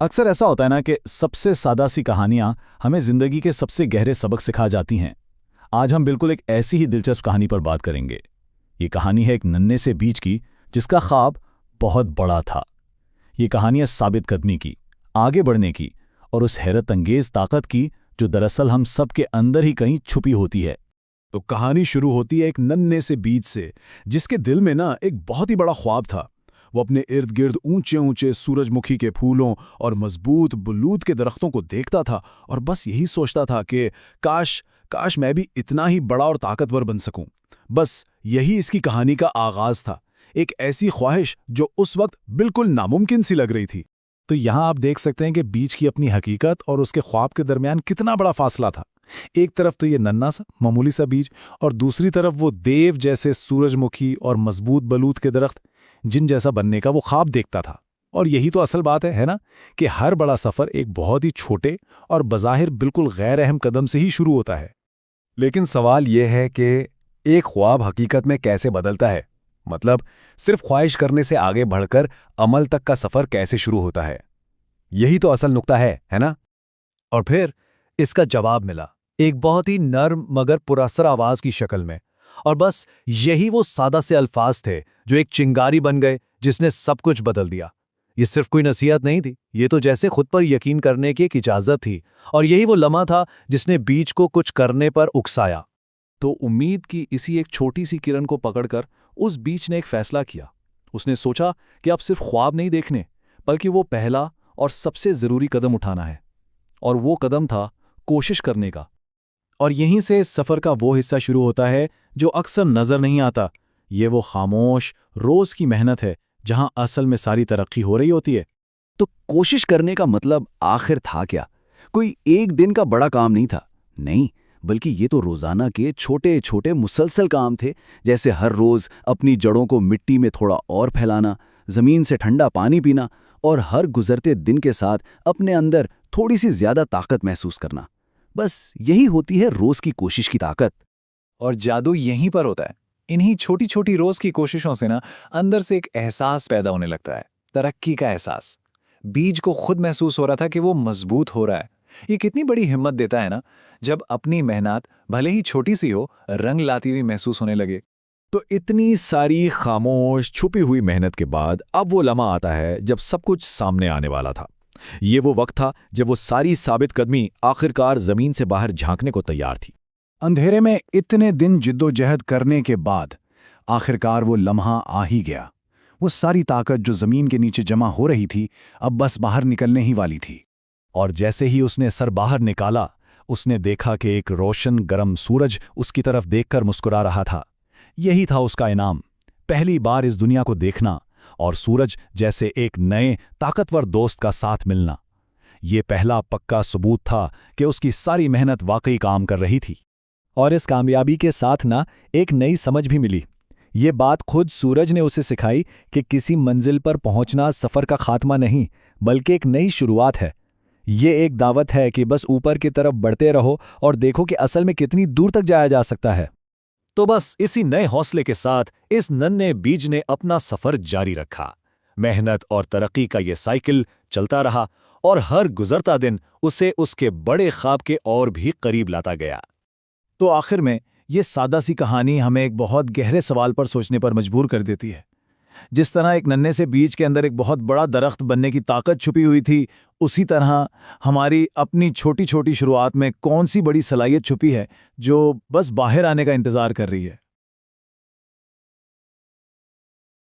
अक्सर ऐसा होता है ना कि सबसे सादा सी कहानियां हमें जिंदगी के सबसे गहरे सबक सिखा जाती हैं। आज हम बिल्कुल एक ऐसी ही दिलचस्प कहानी पर बात करेंगे। ये कहानी है एक नन्हे से बीज की जिसका ख्वाब बहुत बड़ा था। ये कहानी है साबित कदमी की, आगे बढ़ने की और उस हैरत अंगेज ताकत की जो दरअसल हम सब के अंदर ही कहीं छुपी होती है। तो कहानी शुरू होती है एक नन्हे से बीज से, जिसके दिल में ना एक बहुत ही बड़ा ख्वाब था। वो अपने इर्द गिर्द ऊंचे ऊंचे सूरजमुखी के फूलों और मजबूत बलूत के दरख्तों को देखता था और बस यही सोचता था कि काश काश मैं भी इतना ही बड़ा और ताकतवर बन सकूं। बस यही इसकी कहानी का आगाज था, एक ऐसी ख्वाहिश जो उस वक्त बिल्कुल नामुमकिन सी लग रही थी। तो यहां आप देख सकते हैं कि बीज की अपनी हकीकत और उसके ख्वाब के दरमियान कितना बड़ा फासला था। एक तरफ तो ये नन्हा सा मामूली सा बीज और दूसरी तरफ वो देव जैसे सूरजमुखी और मजबूत बलूत के दरख्त जिन जैसा बनने का वो ख्वाब देखता था। और यही तो असल बात है ना, कि हर बड़ा सफर एक बहुत ही छोटे और बज़ाहिर बिल्कुल गैर अहम कदम से ही शुरू होता है। लेकिन सवाल यह है कि एक ख्वाब हकीकत में कैसे बदलता है। मतलब सिर्फ ख्वाहिश करने से आगे बढ़कर अमल तक का सफर कैसे शुरू होता है। यही तो असल नुक्ता है ना। और फिर इसका जवाब मिला, एक बहुत ही नर्म मगर पुरअसर आवाज की शक्ल में। और बस यही वो सादा से अल्फाज थे जो एक चिंगारी बन गए जिसने सब कुछ बदल दिया। ये सिर्फ कोई नसीहत नहीं थी, ये तो जैसे खुद पर यकीन करने की एक इजाजत थी। और यही वो लम्हा था जिसने बीज को कुछ करने पर उकसाया। तो उम्मीद की इसी एक छोटी सी किरण को पकड़कर उस बीज ने एक फैसला किया। उसने सोचा कि अब सिर्फ ख्वाब नहीं देखने, बल्कि वो पहला और सबसे जरूरी कदम उठाना है। और वो कदम था कोशिश करने का। और यहीं से इस सफर का वो हिस्सा शुरू होता है जो अक्सर नजर नहीं आता। ये वो खामोश रोज की मेहनत है जहां असल में सारी तरक्की हो रही होती है। तो कोशिश करने का मतलब आखिर था क्या? कोई एक दिन का बड़ा काम नहीं था, नहीं, बल्कि ये तो रोजाना के छोटे छोटे मुसलसल काम थे। जैसे हर रोज अपनी जड़ों को मिट्टी में थोड़ा और फैलाना, जमीन से ठंडा पानी पीना और हर गुजरते दिन के साथ अपने अंदर थोड़ी सी ज्यादा ताकत महसूस करना। बस यही होती है रोज की कोशिश की ताकत। और जादू यहीं पर होता है। इन्हीं छोटी छोटी रोज की कोशिशों से ना अंदर से एक एहसास पैदा होने लगता है, तरक्की का एहसास। बीज को खुद महसूस हो रहा था कि वो मजबूत हो रहा है। ये कितनी बड़ी हिम्मत देता है ना, जब अपनी मेहनत भले ही छोटी सी हो रंग लाती हुई महसूस होने लगे। तो इतनी सारी खामोश छुपी हुई मेहनत के बाद अब वो लम्हा आता है जब सब कुछ सामने आने वाला था। ये वो वक्त था जब वो सारी साबित कदमी आखिरकार जमीन से बाहर झांकने को तैयार थी। अंधेरे में इतने दिन जिद्दोजहद करने के बाद आखिरकार वो लम्हा आ ही गया। वो सारी ताकत जो जमीन के नीचे जमा हो रही थी अब बस बाहर निकलने ही वाली थी। और जैसे ही उसने सर बाहर निकाला, उसने देखा कि एक रोशन गरम सूरज उसकी तरफ देखकर मुस्कुरा रहा था। यही था उसका इनाम, पहली बार इस दुनिया को देखना और सूरज जैसे एक नए ताकतवर दोस्त का साथ मिलना। ये पहला पक्का सबूत था कि उसकी सारी मेहनत वाकई काम कर रही थी। और इस कामयाबी के साथ ना एक नई समझ भी मिली। ये बात खुद सूरज ने उसे सिखाई कि किसी मंजिल पर पहुंचना सफ़र का खात्मा नहीं, बल्कि एक नई शुरुआत है। ये एक दावत है कि बस ऊपर की तरफ बढ़ते रहो और देखो कि असल में कितनी दूर तक जाया जा सकता है। तो बस इसी नए हौसले के साथ इस नन्हे बीज ने अपना सफर जारी रखा। मेहनत और तरक्की का ये साइकिल चलता रहा और हर गुजरता दिन उसे उसके बड़े ख्वाब के और भी करीब लाता गया। तो आखिर में ये सादा सी कहानी हमें एक बहुत गहरे सवाल पर सोचने पर मजबूर कर देती है। जिस तरह एक नन्हे से बीज के अंदर एक बहुत बड़ा दरख्त बनने की ताकत छुपी हुई थी, उसी तरह हमारी अपनी छोटी छोटी शुरुआत में कौन सी बड़ी सलाहियत छुपी है जो बस बाहर आने का इंतजार कर रही है।